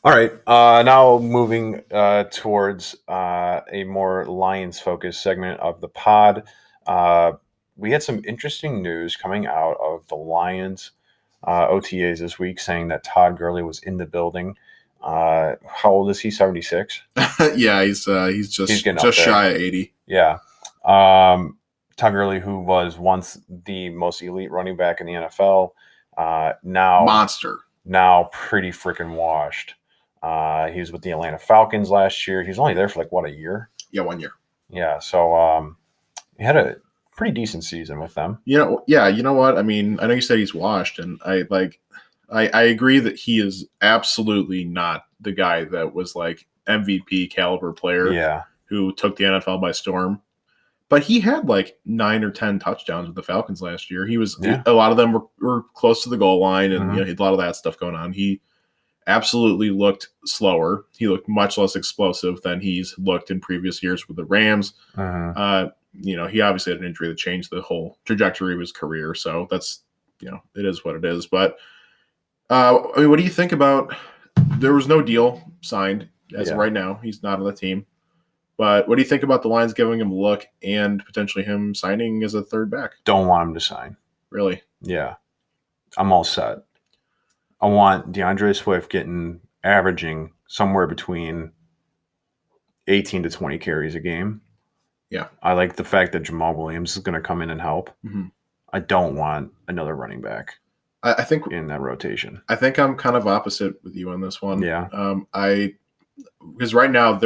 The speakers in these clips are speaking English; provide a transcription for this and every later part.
All right. Now moving towards a more Lions-focused segment of the pod. Uh, we had some interesting news coming out of the Lions OTAs this week, saying that Todd Gurley was in the building. How old is he? 76. Yeah, he's He's just getting up just there. shy of 80. Yeah. Todd Gurley, who was once the most elite running back in the NFL, now Monster. pretty freaking washed. He was with the Atlanta Falcons last year. He was only there for a year? Yeah, 1 year. Yeah, so he had a pretty decent season with them. Yeah, you know what? I mean, I know you said he's washed, and I agree that he is absolutely not the guy that was like MVP caliber player Yeah, who took the NFL by storm. But he had like 9 or 10 touchdowns with the Falcons last year. A lot of them were close to the goal line, and Mhm. he had a lot of that stuff going on. He absolutely looked slower. He looked much less explosive than he's looked in previous years with the Rams. Mhm. He obviously had an injury that changed the whole trajectory of his career. So that's, it is what it is. But I mean, what do you think about? There was no deal signed as of Yeah. right now. He's not on the team. But what do you think about the Lions giving him a look and potentially him signing as a third back? Don't want him to sign. Really? Yeah, I'm all set. I want DeAndre Swift averaging somewhere between 18 to 20 carries a game. Yeah. I like the fact that Jamal Williams is going to come in and help. Mm-hmm. I don't want another running back I think in that rotation. I think I'm kind of opposite with you on this one. Yeah. Because right now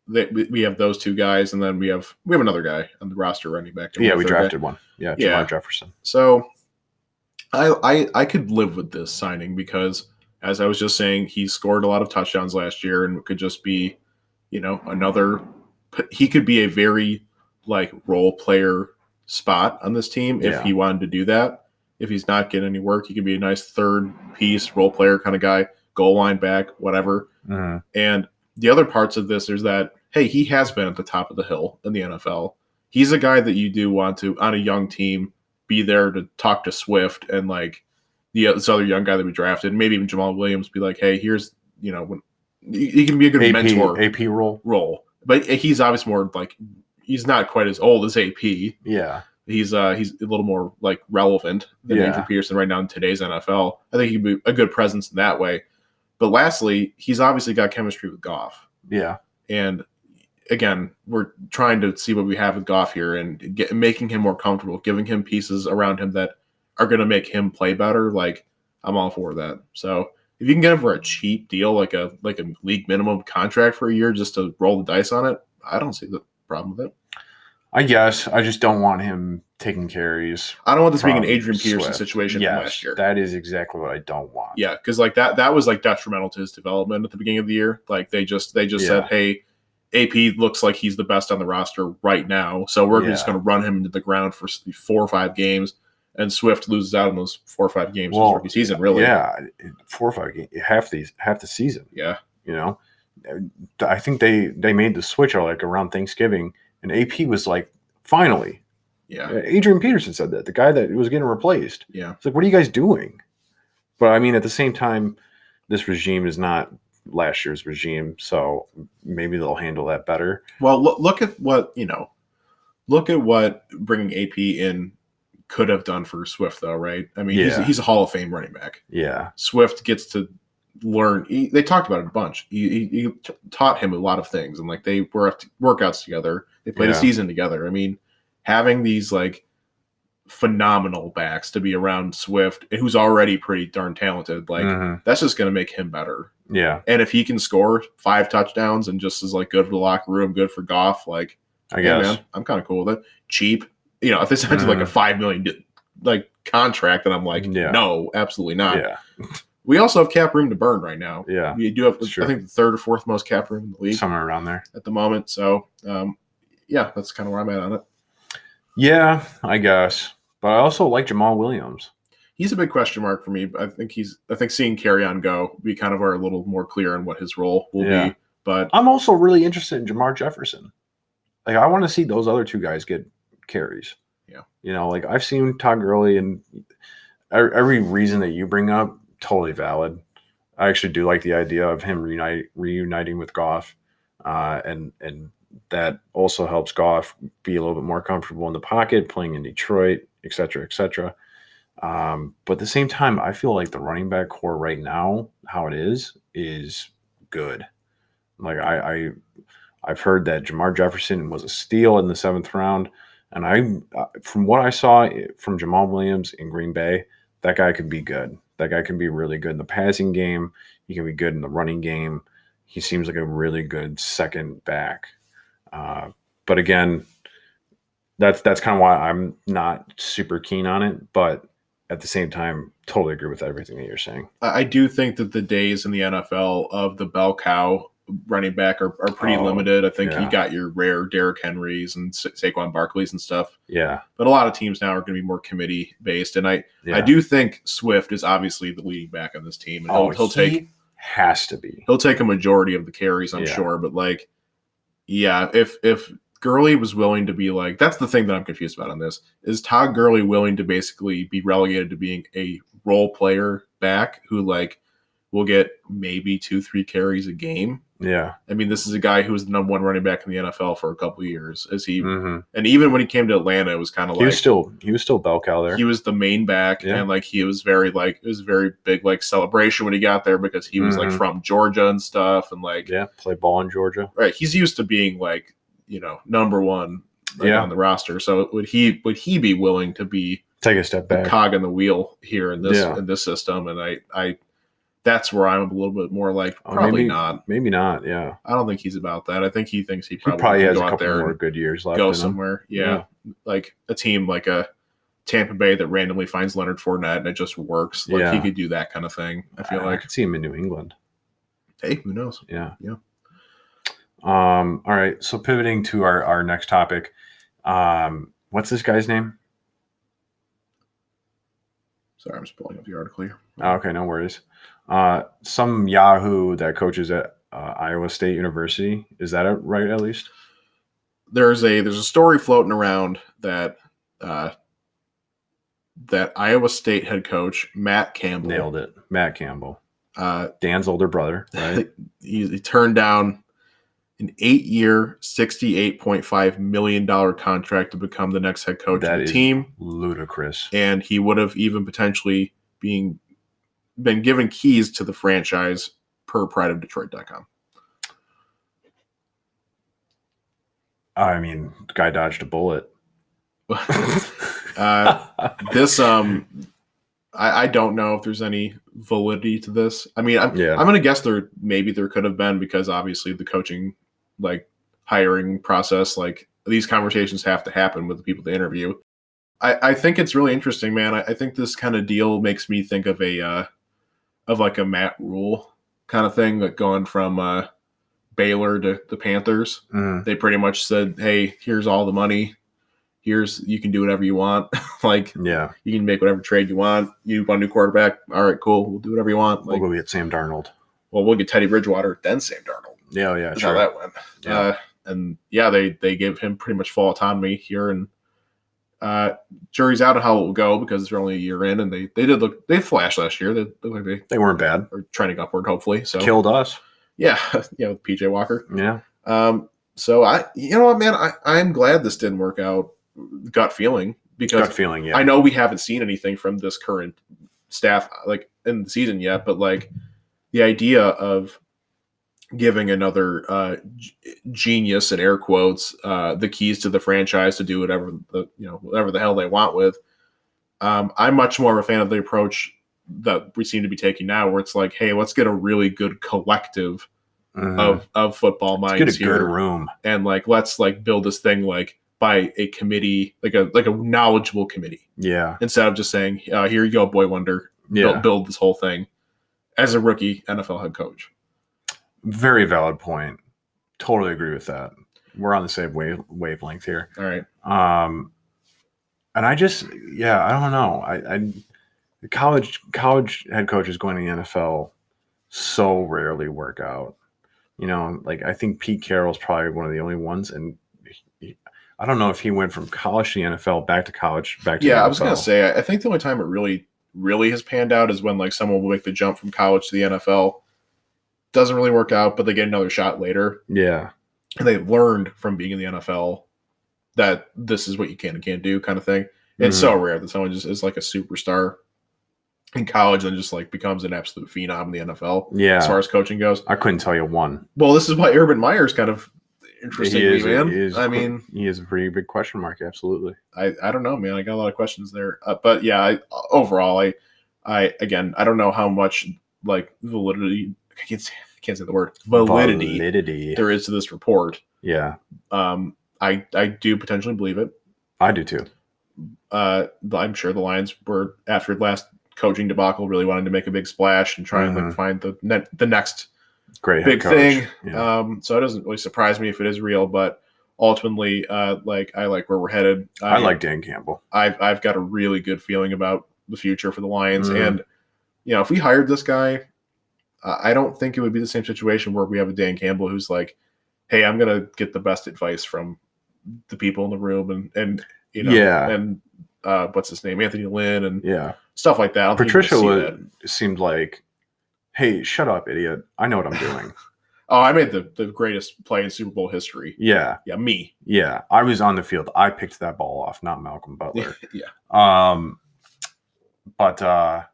we have those two guys, and then we have another guy on the roster running back. Yeah, we drafted one. Yeah, Jamar Jefferson. So I could live with this signing because, as I was just saying, he scored a lot of touchdowns last year and could just be, another. He could be a very role player spot on this team if he wanted to do that. If he's not getting any work, he could be a nice third piece role player kind of guy, goal line back, whatever. Mm-hmm. And the other parts of this is that, hey, he has been at the top of the hill in the NFL. He's a guy that you do want to, on a young team, be there to talk to Swift and this other young guy that we drafted, maybe even Jamal Williams, be like, hey, here's, when he can be a good mentor. AP role. But he's obviously more he's not quite as old as AP. Yeah. He's a little more relevant than Adrian Peterson right now in today's NFL. I think he'd be a good presence in that way. But lastly, he's obviously got chemistry with Goff. Yeah. And again, we're trying to see what we have with Goff here and making him more comfortable, giving him pieces around him that are going to make him play better. I'm all for that. So if you can get him for a cheap deal, like a league minimum contract for a year just to roll the dice on it, I don't see the problem with it. I guess I just don't want him taking carries. I don't want this being an Adrian Peterson situation from last year. That is exactly what I don't want. Yeah, because that was detrimental to his development at the beginning of the year. They just said, hey, AP looks like he's the best on the roster right now, so we're just going to run him into the ground for 4 or 5 games, and Swift loses out in those 4 or 5 games of his rookie season. Really, 4 or 5 games, half the season. Yeah, I think they made the switch around Thanksgiving. And AP was finally. Yeah. Adrian Peterson said that, the guy that was getting replaced. Yeah. It's what are you guys doing? But I mean, at the same time, this regime is not last year's regime, so maybe they'll handle that better. Well, look at what bringing AP in could have done for Swift, though, right? I mean, he's a Hall of Fame running back. Yeah. Swift gets to learn. They talked about it a bunch. He taught him a lot of things, and they worked workouts together. They played a season together. I mean, having these phenomenal backs to be around Swift, who's already pretty darn talented, that's just going to make him better. Yeah. And if he can score 5 touchdowns and just is good for the locker room, good for Goff, I guess, man, I'm kind of cool with it. Cheap, if they signed to a $5 million contract, then I'm no, absolutely not. Yeah. We also have cap room to burn right now. Yeah. We do have, I think, the 3rd or 4th most cap room in the league. Somewhere around there. At the moment. So, that's kind of where I'm at on it. Yeah, I guess. But I also like Jamal Williams. He's a big question mark for me. I think seeing Carrion go, we kind of are a little more clear on what his role will be. But I'm also really interested in Jamar Jefferson. I want to see those other 2 guys get carries. Yeah. I've seen Todd Gurley, and every reason that you bring up, totally valid. I actually do like the idea of him reuniting with Goff, and that also helps Goff be a little bit more comfortable in the pocket, playing in Detroit, et cetera, et cetera. But at the same time, I feel like the running back core right now, how it is good. Like I've heard that Jamar Jefferson was a steal in the 7th round, and from what I saw from Jamal Williams in Green Bay, that guy could be good. That guy can be really good in the passing game. He can be good in the running game. He seems like a really good second back. Uh, but again, that's kind of why I'm not super keen on it. But at the same time, totally agree with everything that you're saying. I do think that the days in the NFL of the bell cow running back are pretty limited. I think you got your rare Derrick Henrys and Saquon Barkleys and stuff. Yeah. But a lot of teams now are going to be more committee based. And I do think Swift is obviously the leading back on this team. And he has to be. He'll take a majority of the carries, I'm sure. But if Gurley was willing to be like, that's the thing that I'm confused about on this. Is Todd Gurley willing to basically be relegated to being a role player back who will get maybe 2-3 carries a game? Yeah. I mean, this is a guy who was the number one running back in the NFL for a couple of years. And even when he came to Atlanta, it was kind of he was still bell cow there. He was the main back, and he was very it was a very big celebration when he got there because he was from Georgia and stuff, and play ball in Georgia. Right, he's used to being number one on the roster. So would he be willing to be take a step back, cog in the wheel here in this system? And I that's where I'm a little bit more probably not. Maybe not. Yeah, I don't think he's about that. I think he thinks he probably has go a out couple there more good years left. Go somewhere. Yeah, like a team like a Tampa Bay that randomly finds Leonard Fournette and it just works. He could do that kind of thing. I feel I could see him in New England. Hey, who knows? Yeah. All right. So pivoting to our next topic, what's this guy's name? Sorry, I'm just pulling up the article here. Okay, no worries. Some Yahoo that coaches at Iowa State University. Is that right? At least there's a story floating around that that Iowa State head coach Matt Campbell nailed it. Matt Campbell, Dan's older brother, right? he turned down an 8-year, $68.5 million contract to become the next head coach of the team. Ludicrous. And he would have even potentially been given keys to the franchise per prideofdetroit.com. I mean, the guy dodged a bullet. I don't know if there's any validity to this. I mean, I'm going to guess there could have been, because obviously the coaching hiring process, these conversations have to happen with the people to interview. I think it's really interesting, man. I think this kind of deal makes me think of a Matt Rule kind of thing, going from Baylor to the Panthers. They pretty much said, hey, here's all the money. You can do whatever you want. You can make whatever trade you want. You want a new quarterback? All right, cool. We'll do whatever you want. We'll go get Sam Darnold. Well, we'll get Teddy Bridgewater, then Sam Darnold. Yeah, That's sure. how that went. They gave him pretty much full autonomy here, and jury's out on how it will go because they're only a year in, and they flashed last year. They looked like they weren't bad. Or trending upward, hopefully. So killed us. Yeah, with PJ Walker. Yeah. So you know what, man, I'm glad this didn't work out. Gut feeling, because I know we haven't seen anything from this current staff in the season yet, but the idea of giving another genius, in air quotes, the keys to the franchise to do whatever the hell they want with. I'm much more of a fan of the approach that we seem to be taking now, where it's hey, let's get a really good collective of football minds here, good room, and let's build this thing by a committee, like a knowledgeable committee. Yeah. Instead of just saying, here you go, boy wonder. Build this whole thing as a rookie NFL head coach. Very valid point. Totally agree with that. We're on the same wavelength here. All right. And I don't know. The college head coaches going to the NFL so rarely work out. I think Pete Carroll's probably one of the only ones, and I don't know if he went from college to the NFL, back to college, back to the NFL. I was going to say, I think the only time it really really has panned out is when like someone will make the jump from college to the NFL. Doesn't really work out, but they get another shot later. Yeah. And they learned from being in the NFL that this is what you can and can't do kind of thing. It's so rare that someone just is like a superstar in college and just like becomes an absolute phenom in the NFL. Yeah. As far as coaching goes. I couldn't tell you one. Well, this is why Urban Meyer's kind of interesting to me, man. He is a pretty big question mark. Absolutely. I don't know, man. I got a lot of questions there. But yeah, overall, I don't know how much like validity, I can't say the word validity there is to this report. Yeah. I do potentially believe it. I do too. I'm sure the Lions were, after last coaching debacle, really wanted to make a big splash and try and like find the next great big thing. Yeah. So it doesn't really surprise me if it is real, but ultimately, like I like where we're headed. I like Dan Campbell. I've got a really good feeling about the future for the Lions, and if we hired this guy, I don't think it would be the same situation where we have a Dan Campbell who's like, "Hey, I'm gonna get the best advice from the people in the room," and what's his name, Anthony Lynn, and stuff like that. Patricia seemed like, "Hey, shut up, idiot! I know what I'm doing." Oh, I made the greatest play in Super Bowl history. Yeah, me. Yeah, I was on the field. I picked that ball off, not Malcolm Butler. But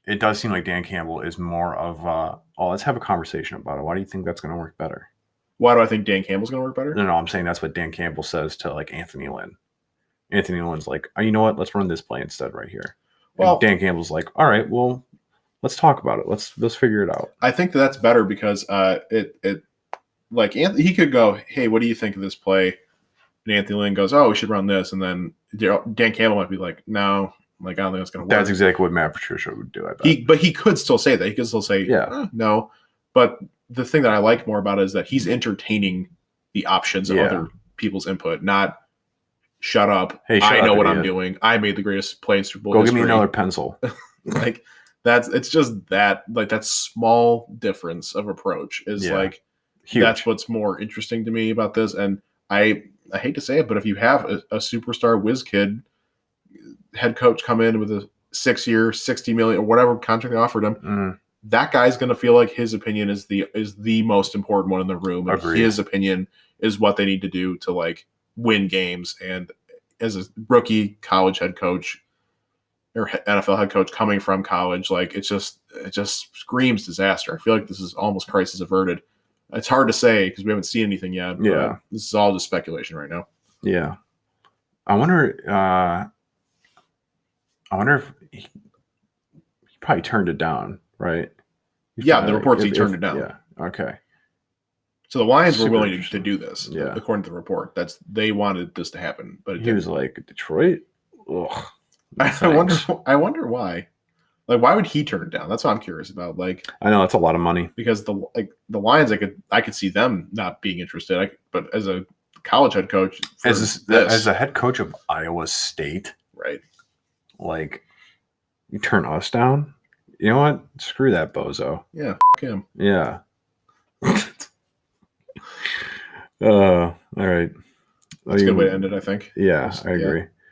it does seem like Dan Campbell is more of let's have a conversation about it. Why do you think that's going to work better? Why do I think Dan Campbell's going to work better? No, I'm saying that's what Dan Campbell says to like Anthony Lynn. Anthony Lynn's like, oh, you know what? Let's run this play instead right here. Well, and Dan Campbell's like, all right, well, let's talk about it. Let's figure it out. I think that's better because it like he could go, hey, what do you think of this play? And Anthony Lynn goes, oh, we should run this, and then Dan Campbell might be like, no. Like, I don't think it's going to work. That's exactly what Matt Patricia would do, I bet. But he could still say that. He could still say, no. But the thing that I like more about it is that he's entertaining the options of other people's input, not shut up. Hey, I know what I'm doing. I made the greatest play in Super Bowl history. Go give me another pencil. Like, it's just that, like, that small difference of approach is like, huge. That's what's more interesting to me about this. And I hate to say it, but if you have a superstar whiz kid head coach come in with a 6-year, $60 million or whatever contract they offered him, that guy's going to feel like his opinion is the most important one in the room. And his opinion is what they need to do to like win games. And as a rookie college head coach or NFL head coach coming from college, like it just screams disaster. I feel like this is almost crisis averted. It's hard to say because we haven't seen anything yet. Yeah, this is all just speculation right now. Yeah, I wonder if he probably turned it down, right? The reports he turned it down. Yeah. Okay. So the Lions were willing to do this. Yeah. According to the report, they wanted this to happen, but he was like, Detroit. Ugh. I wonder why. Like, why would he turn it down? That's what I'm curious about. Like, I know that's a lot of money because the Lions, I could see them not being interested. But as a college head coach, as a head coach of Iowa State, right? Like, you turn us down? You know what? Screw that bozo. Yeah, f*** him. Yeah. All right. That's a good way to end it, I think. Yeah, I agree.